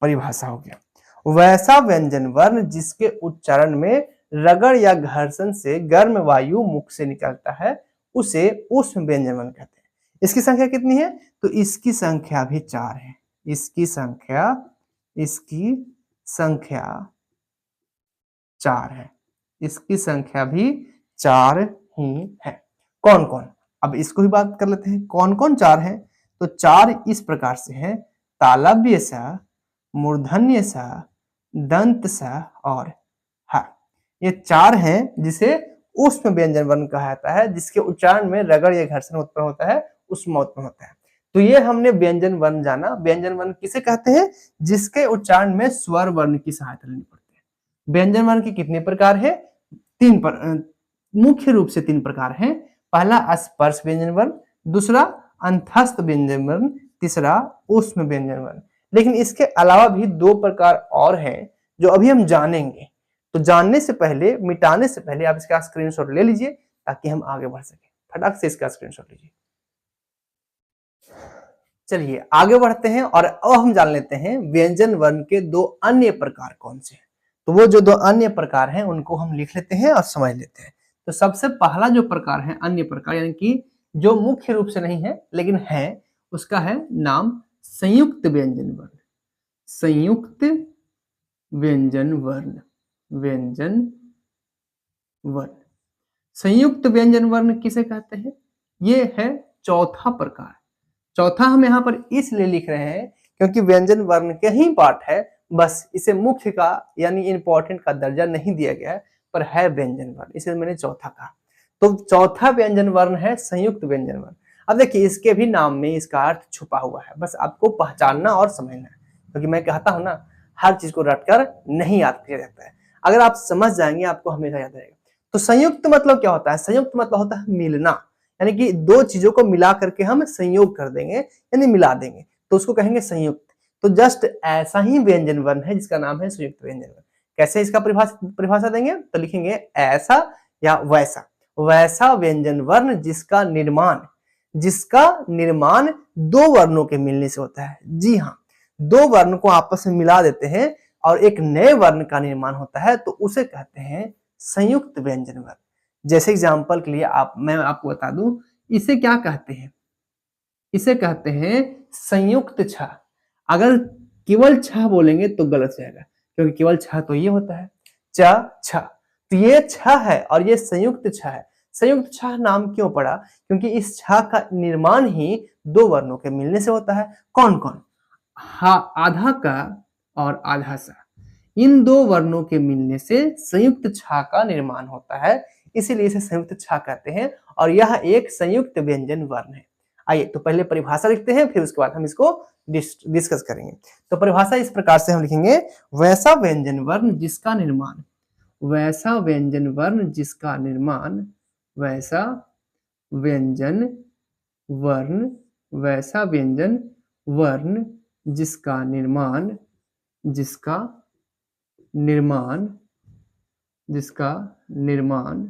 परिभाषा हो गया। वैसा व्यंजन वर्ण जिसके उच्चारण में रगड़ या घर्षण से गर्म वायु मुख से निकलता है, उसे ऊष्म व्यंजन वर्ण कहते हैं। इसकी संख्या कितनी है? तो इसकी संख्या भी 4 है। इसकी संख्या 4 है। इसकी संख्या भी 4 ही है। कौन कौन? अब इसको भी बात कर लेते हैं, कौन कौन 4 है। तो 4 इस प्रकार से हैं: तालव्य स, मूर्धन्य स, दंत स और हा। ये 4 हैं जिसे ऊष्म व्यंजन वर्ण कहा जाता है, जिसके उच्चारण में रगड़ या घर्षण उत्पन्न होता है, उष्मा उत्पन्न होता है। तो ये हमने व्यंजन वर्ण जाना। व्यंजन वर्ण किसे कहते हैं? जिसके उच्चारण में स्वर वर्ण की सहायता लेनी पड़ती है। व्यंजन वर्ण के कितने प्रकार है? मुख्य रूप से 3 प्रकार हैं। पहला स्पर्श व्यंजन वर्ण, दूसरा अंतःस्थ व्यंजन वर्ण, तीसरा ऊष्म व्यंजन वर्ण। लेकिन इसके अलावा भी 2 प्रकार और हैं जो अभी हम जानेंगे। तो जानने से पहले, मिटाने से पहले आप इसका स्क्रीनशॉट ले लीजिए ताकि हम आगे बढ़ सके। फटाक से इसका स्क्रीनशॉट लीजिए। चलिए आगे बढ़ते हैं और अब हम जान लेते हैं व्यंजन वर्ण के 2 अन्य प्रकार कौन से हैं। तो वो जो दो अन्य प्रकार हैं उनको हम लिख लेते हैं और समझ लेते हैं। तो सबसे पहला जो प्रकार है अन्य प्रकार, यानी कि जो मुख्य रूप से नहीं है लेकिन है, उसका है नाम संयुक्त व्यंजन वर्ण। संयुक्त व्यंजन वर्ण, व्यंजन वर्ण। संयुक्त व्यंजन वर्ण किसे कहते हैं? ये है चौथा प्रकार। चौथा हम यहाँ पर इसलिए लिख रहे हैं क्योंकि व्यंजन वर्ण के ही पार्ट है, बस इसे मुख्य का यानी इंपॉर्टेंट का दर्जा नहीं दिया गया है, पर है व्यंजन वर्ण, इसलिए मैंने चौथा कहा। तो चौथा व्यंजन वर्ण है संयुक्त व्यंजन वर्ण। अब देखिए इसके भी नाम में इसका अर्थ छुपा हुआ है, बस आपको पहचानना और समझना है, क्योंकि मैं कहता हूं ना हर चीज को रटकर नहीं याद किया जाता है, अगर आप समझ जाएंगे आपको हमेशा याद रहेगा। तो संयुक्त मतलब क्या होता है? संयुक्त मतलब होता है मिलना, यानी कि दो चीजों को मिला करके हम संयोग कर देंगे यानी मिला देंगे, तो उसको कहेंगे संयुक्त। तो जस्ट ऐसा ही व्यंजन वर्ण है जिसका नाम है संयुक्त व्यंजन वर्ण। कैसे इसका परिभाषा देंगे? तो लिखेंगे ऐसा या वैसा, वैसा व्यंजन वर्ण जिसका निर्माण दो वर्णों के मिलने से होता है। जी हाँ, दो वर्ण को आपस में मिला देते हैं और एक नए वर्ण का निर्माण होता है, तो उसे कहते हैं संयुक्त व्यंजन वर्ण। जैसे एग्जाम्पल के लिए मैं आपको बता दूं, इसे क्या कहते हैं? इसे कहते हैं संयुक्त छ। अगर केवल छ बोलेंगे तो गलत जाएगा, क्योंकि केवल छ तो ये होता है छ। तो ये छ है और ये संयुक्त छ है। संयुक्त छ नाम क्यों पड़ा? क्योंकि इस छ का निर्माण ही दो वर्णों के मिलने से होता है। कौन कौन? आधा का और आधा सा, इन दो वर्णों के मिलने से संयुक्त छ का निर्माण होता है, इसीलिए इसे संयुक्त छ कहते हैं और यह एक संयुक्त व्यंजन वर्ण है। आइए तो पहले परिभाषा लिखते हैं, फिर उसके बाद हम इसको डिस्कस करेंगे। तो परिभाषा इस प्रकार से हम लिखेंगे, वैसा व्यंजन वर्ण जिसका निर्माण, वैसा व्यंजन वर्ण जिसका निर्माण, वैसा व्यंजन वर्ण, वैसा व्यंजन वर्ण जिसका निर्माण, जिसका निर्माण, जिसका निर्माण,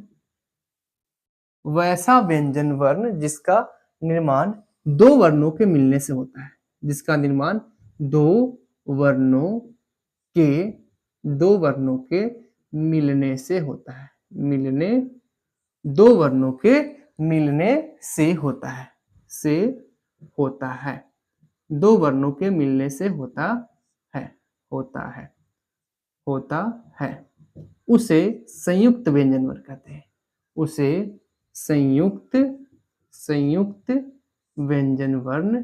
वैसा व्यंजन वर्ण जिसका निर्माण दो वर्णों के मिलने से होता है, जिसका निर्माण दो वर्णों के मिलने से होता है, दो वर्णों के मिलने से होता है, दो वर्णों के मिलने से होता है, उसे संयुक्त व्यंजन वर्ण कहते हैं, उसे संयुक्त व्यंजन वर्ण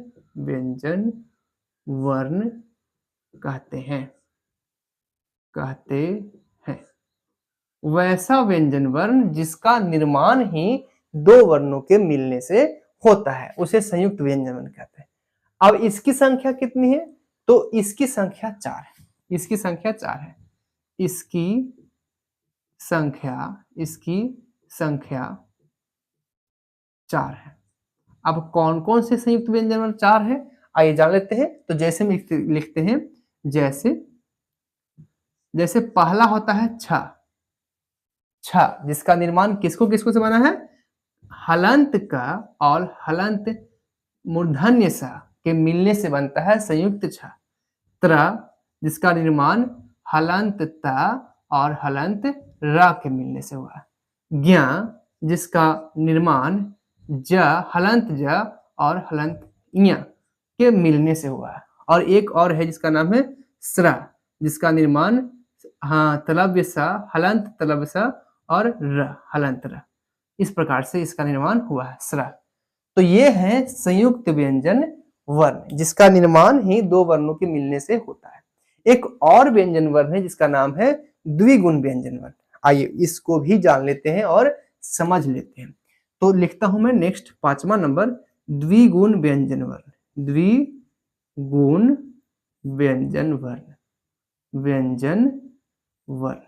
कहते हैं। वैसा व्यंजन वर्ण जिसका निर्माण ही दो वर्णों के मिलने से होता है, उसे संयुक्त व्यंजन वर्ण कहते हैं। अब इसकी संख्या कितनी है? तो इसकी संख्या 4 है। इसकी संख्या 4 है। इसकी संख्या 4 है। अब कौन कौन से संयुक्त व्यंजन वर्ण 4 है, आइए जान लेते हैं। तो जैसे हम लिखते हैं, जैसे पहला होता है छ, जिसका निर्माण किसको किसको से बना है? हलंत का और हलंत मूर्धन्य सा के मिलने से बनता है संयुक्त छ। त्र, जिसका निर्माण हलंत त और हलंत र के मिलने से हुआ। ज्ञ, जिसका निर्माण ज, हलंत ज और हलंत ञ के मिलने से हुआ। और एक और है जिसका नाम है स्र, जिसका निर्माण तलव्य सा, हलंत तलव्य सा और र, हलंत र, इस प्रकार से इसका निर्माण हुआ है स्र। तो ये है संयुक्त व्यंजन वर्ण जिसका निर्माण ही दो वर्णों के मिलने से होता है। एक और व्यंजन वर्ण है जिसका नाम है द्विगुण व्यंजन वर्ण। आइए इसको भी जान लेते हैं और समझ लेते हैं। तो लिखता हूं मैं नेक्स्ट 5वां नंबर, द्विगुण व्यंजन वर्ण। द्विगुण व्यंजन वर्ण,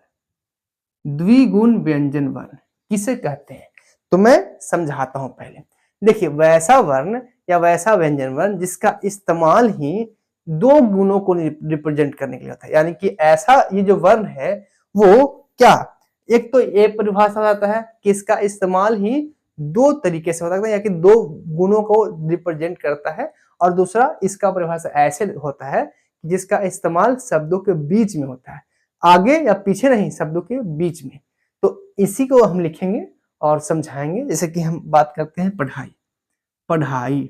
द्विगुण व्यंजन वर्ण किसे कहते हैं? तो मैं समझाता हूं पहले। देखिए, वैसा वर्ण या वैसा व्यंजन वर्ण जिसका इस्तेमाल ही दो गुणों को रिप्रेजेंट करने के लिए होता है, यानी कि ऐसा ये जो वर्ण है वो क्या, एक तो ये परिभाषा आता है कि इसका इस्तेमाल ही दो तरीके से होता है, या कि दो गुणों को रिप्रेजेंट करता है, और दूसरा इसका परिभाषा ऐसे होता है जिसका इस्तेमाल शब्दों के बीच में होता है। आगे या पीछे नहीं, शब्दों के बीच में। तो इसी को हम लिखेंगे और समझाएंगे। जैसे कि हम बात करते हैं पढ़ाई, पढ़ाई।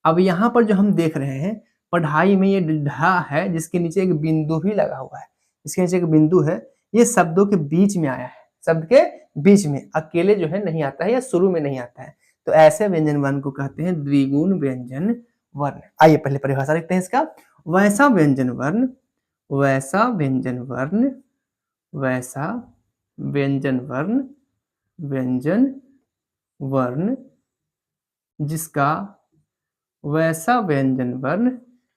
अब यहाँ पर जो हम देख रहे हैं पढ़ाई में ये ढा है जिसके नीचे एक बिंदु भी लगा हुआ है, इसके नीचे एक बिंदु है, ये शब्दों के बीच में आया है, शब्द के बीच में, अकेले जो है नहीं आता है या शुरू में नहीं आता है। तो ऐसे व्यंजन वर्ण को कहते हैं द्विगुण व्यंजन वर्ण। आइए पहले परिभाषा लिखते हैं इसका। वैसा व्यंजन वर्ण, वैसा व्यंजन वर्ण, वैसा व्यंजन वर्ण, व्यंजन वर्ण जिसका, वैसा व्यंजन वर्ण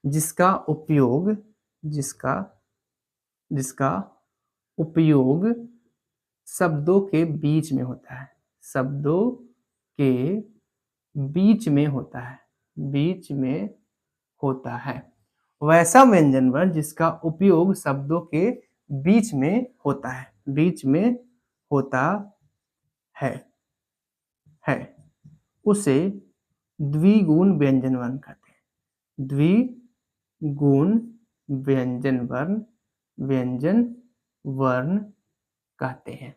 जिसका उपयोग, जिसका उपयोग शब्दों के बीच में होता है, शब्दों के बीच में होता है, बीच में होता है। वैसा व्यंजन वर्ण जिसका उपयोग शब्दों के बीच में होता है, बीच में होता है उसे द्विगुण व्यंजन वर्ण कहते हैं। द्विगुण व्यंजन वर्ण, व्यंजन वर्ण कहते हैं,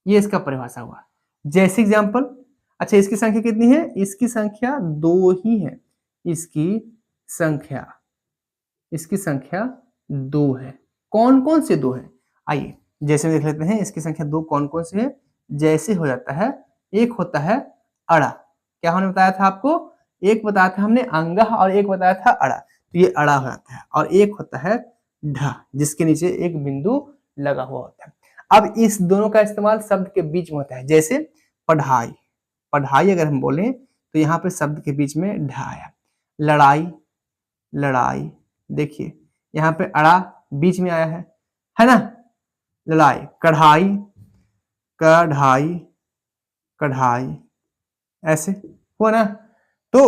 ये इसका परिभाषा हुआ। जैसे एग्जांपल, अच्छा इसकी संख्या कितनी है? इसकी संख्या 2 ही है, इसकी संख्या 2 है। कौन कौन से 2 है? आइए जैसे देख लेते हैं इसकी संख्या 2 कौन कौन से है। जैसे हो जाता है, एक होता है अड़ा, क्या हमने बताया था आपको? एक बताया था हमने अंगह और एक बताया था अड़ा, तो ये अड़ा हो जाता है। और एक होता है ढ जिसके नीचे एक बिंदु लगा हुआ होता है। अब इस दोनों का इस्तेमाल शब्द के बीच में होता है। जैसे पढ़ाई, पढ़ाई अगर हम बोलें तो यहाँ पे शब्द के बीच में ढ आया। लड़ाई, लड़ाई, देखिए यहाँ पे अड़ा बीच में आया है ना? लड़ाई, कढ़ाई, कढ़ाई, कढ़ाई, ऐसे हुआ ना? तो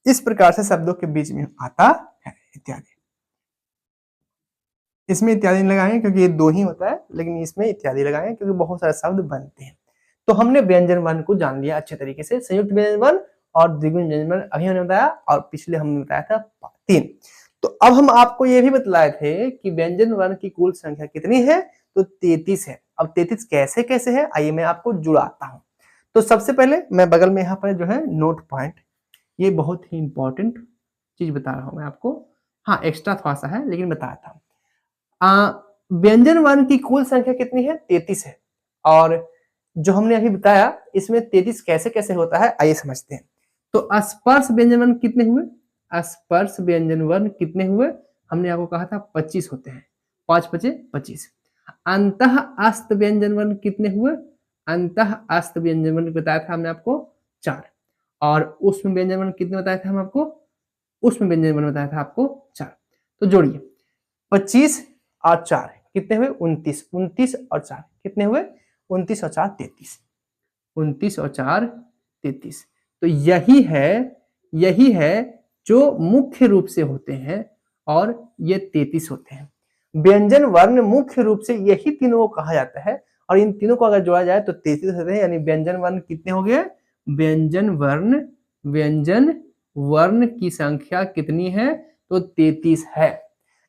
इस प्रकार से शब्दों के बीच में आता है इत्यादि। इसमें इत्यादि नहीं लगाएंगे क्योंकि ये 2 ही होता है, लेकिन इसमें इत्यादि लगाएंगे क्योंकि बहुत सारे शब्द बनते हैं। तो हमने व्यंजन वर्ण को जान लिया अच्छे तरीके से, संयुक्त व्यंजन वर्ण और द्विगुण व्यंजन वर्ण अभी हमने बताया, और पिछले हमने बताया था 3। तो अब हम आपको ये भी बतलाए थे कि व्यंजन वर्ण की कुल संख्या कितनी है, तो 33 है। अब 33 कैसे कैसे है, आइए मैं आपको जुड़ाता हूँ। तो सबसे पहले मैं बगल में यहाँ पर जो है नोट पॉइंट, ये बहुत ही इंपॉर्टेंट चीज बता रहा हूँ मैं आपको। हाँ एक्स्ट्रा थोड़ा सा है लेकिन बताया था। व्यंजन वर्ण की कुल संख्या कितनी है? 33 है। और जो हमने अभी बताया इसमें 33 कैसे कैसे होता है, आइए समझते हैं। तो स्पर्श व्यंजन वर्ण कितने हुए? स्पर्श व्यंजन वर्ण कितने हुए? हमने आपको कहा था 25 होते हैं, 5 5 25। अंतः अस्त व्यंजन वर्ण कितने हुए? अंतः अस्त व्यंजन वर्ण बताया था हमने आपको 4। और उष्म व्यंजन वर्ण कितने बताया था हम आपको? उष्म व्यंजन वर्ण बताया था आपको 4। तो जोड़िए 25 और 4 कितने हुए? 29। 29 और 4 कितने हुए? 29 और 4 33। 29 और 4 33। तो यही है जो मुख्य रूप से होते हैं, और ये 33 होते हैं। व्यंजन वर्ण मुख्य रूप से यही तीनों को कहा जाता है, और इन तीनों को अगर जोड़ा जाए तो 33 होते हैं। यानी व्यंजन वर्ण कितने हो गए? व्यंजन वर्ण की संख्या कितनी है? तो 33 है।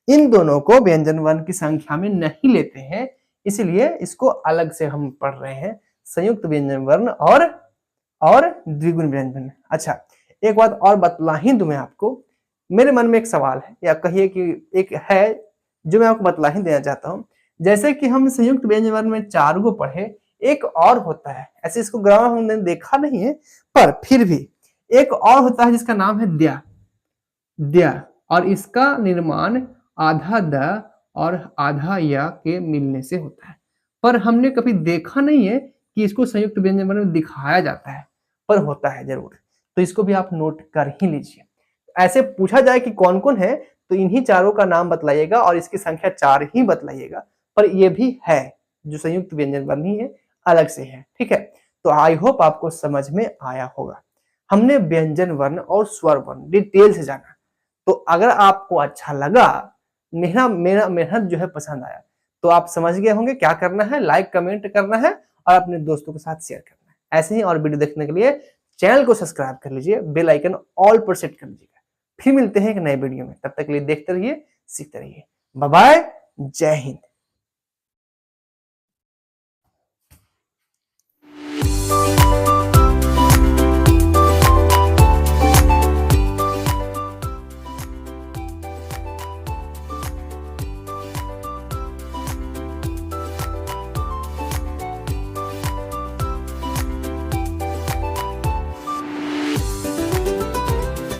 इन दोनों को व्यंजन वर्ण की संख्या में नहीं लेते हैं, इसलिए इसको अलग से हम पढ़ रहे हैं, संयुक्त व्यंजन वर्ण और द्विगुण व्यंजन वर्ण। अच्छा एक बात और बतला ही दूं मैं आपको, मेरे मन में एक सवाल है, या कहिए कि एक है जो मैं आपको बतला ही देना चाहता हूं। जैसे कि हम संयुक्त व्यंजन वर्ण में 4 को पढ़े, एक और होता है, ऐसे इसको ग्रामर हमने देखा नहीं है, पर फिर भी एक और होता है जिसका नाम है द्या, और इसका निर्माण आधा द और आधा या के मिलने से होता है। पर हमने कभी देखा नहीं है कि इसको संयुक्त व्यंजन वर्ण में दिखाया जाता है, पर होता है जरूर। तो इसको भी आप नोट कर ही लीजिए। ऐसे पूछा जाए कि कौन कौन है, तो इन्हीं चारों का नाम बतलाइएगा और इसकी संख्या 4 ही बतलाइएगा। पर ये भी है जो संयुक्त व्यंजन वर्ण ही है, अलग से है, ठीक है। तो आई होप आपको समझ में आया होगा। हमने व्यंजन वर्ण और स्वर वर्ण डिटेल से जाना। तो अगर आपको अच्छा लगा, मेरा मेहनत जो है पसंद आया, तो आप समझ गए होंगे क्या करना है, लाइक कमेंट करना है और अपने दोस्तों के साथ शेयर करना है। ऐसे ही और वीडियो देखने के लिए चैनल को सब्सक्राइब कर लीजिए, बेल आइकन ऑल पर सेट कर लीजिएगा। फिर मिलते हैं एक नए वीडियो में, तब तक के लिए देखते रहिए, सीखते रहिए। बाय बाय, जय हिंद।